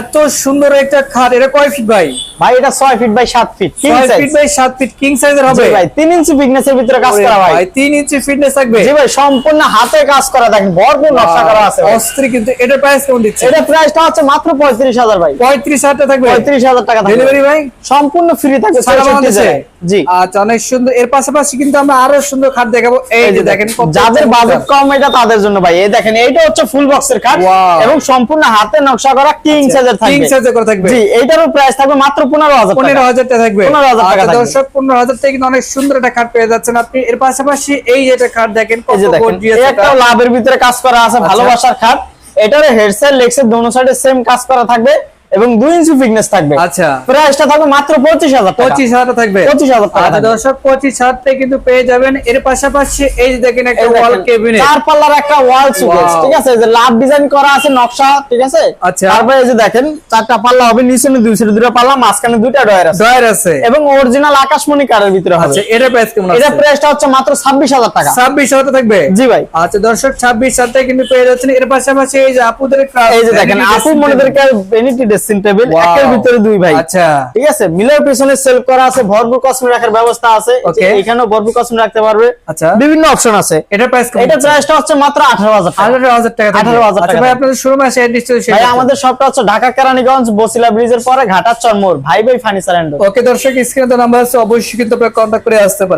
এত সুন্দর একটা খাট, এটা কয় ফিট ভাই? ভাই এটা 6 feet by 7 feet, 6 feet by 7 feet king সাইজের হবে ভাই। 3 ইঞ্চি ফিটনেসের ভিতরে কাজ করা ভাই। 3 ইঞ্চি ফিটনেস থাকবে জি ভাই, সম্পূর্ণ হাতে কাজ করা, দেখেন ভরপুর নকশা করা আছে ভাই। অস্থির। কিন্তু এটার প্রাইস কেমন দিচ্ছে? এটা প্রাইসটা হচ্ছে মাত্র 35000 ভাই। 35000 টাকা থাকবে। 35000 টাকা থাকবে। ডেলিভারি ভাই সম্পূর্ণ ফ্রি থাকবে সারা 64 বাংলাদেশে। জেলায়। জি আচ্ছা, অনেক সুন্দর। এর পাশাপাশি কিন্তু আমরা আরো সুন্দর খাট দেখাবো। এই যে দেখেন, যাদের বাজেট কম এটা তাদের জন্য ভাই। এই দেখেন, এইটা হচ্ছে ফুল বক্সের খাট Wow. এবং সম্পূর্ণ হাতে নকশা করা কিং সাইজের থাকবে। কিং সাইজের করে থাকবে। জি, এইটারও প্রাইস থাকবে মাত্র 15000 টাকা। 15000 টাকা থাকবে। 15000 টাকা আচ্ছা থাকবে। দর্শক, 15000 টাকা কিন্তু অনেক সুন্দর একটা খাট পেয়ে যাচ্ছেন আপনি। এর পাশাপাশি এই যে একটা খাট দেখেন, এই যে কত দেখেন, গর্জিয়াস এই একটা। একটা লাভের ভিতরে কাজ করা আছে, ভালোবাসার খাট। এটার হেডসেট লেগসের দোনো সাইডে সেম কাজ করা থাকবে এবং 2 ইঞ্চি ফিটনেস থাকবে। আচ্ছা, প্রাইসটা থাকবে মাত্র 25000 টাকা। 25000 থাকবে। 25000 টাকা আচ্ছা থাকবে। দর্শক, 25000 টাকা কিন্তু পেয়ে যাবেন। এর পাশাপাশি এই যে দেখেন একটা এই দেখেন, ওয়াল কেবিনেট, 4 পাল্লার একটা ওয়াল সুকেস, Wow. ঠিক আছে? এই যে লাভ ডিজাইন করা আছে নকশা, ঠিক আছে? আচ্ছা। তারপরে এই যে দেখেন, 4টা পাল্লা হবে, নিচে দুই সাইডে দুটো পাল্লা, মাঝখানে দুটো ডয়ার আছে ডয়ার আছে। এবং অরিজিনাল আকাশমণি কারের ভিতরে হবে। আচ্ছা, এটার প্রাইস কেমন আছে? এটা প্রাইসটা হচ্ছে মাত্র 26000 টাকা। 26000 থাকবে। জি ভাই। আচ্ছা দর্শক, 26000 টাকা কিন্তু পেয়ে যাচ্ছেন। এর পাশাপাশি এই যে আপুদের এই যে দেখেন, আপু মনিদেরকে ভ্যানিটি ড্রেসিং টেবিল, Wow. একের ভিতরে দুই ভাই। আচ্ছা, ঠিক আছে, মিলের পিছনে সেল করা আছে, ভরপুর কসমেটিক রাখার ব্যবস্থা আছে। Okay. এখানেও ভরপুর কসমেটিক রাখতে পারবে। আচ্ছা। বিভিন্ন অপশন আছে। এটার প্রাইস কেমন? এটা প্রাইসটা হচ্ছে মাত্র 18000 টাকা। 18000 টাকা থাকবে। 18,000 আচ্ছা টাকা ভাই, থাকবে। আপনাদের শোরুমে আসে অ্যাড্রেস ভাই আমাদের শপটা হচ্ছে ঢাকা কেরানীগঞ্জ বসিলা ব্রিজের পরে ঘাটার চর মোড়, ভাই ভাই ফার্নিচার এন্ড। ওকে দর্শক, স্ক্রিনে তো নাম্বার আছে, অবশ্যই কিন্তু আপনারা কন্টাক্ট করে আসতে পারেন।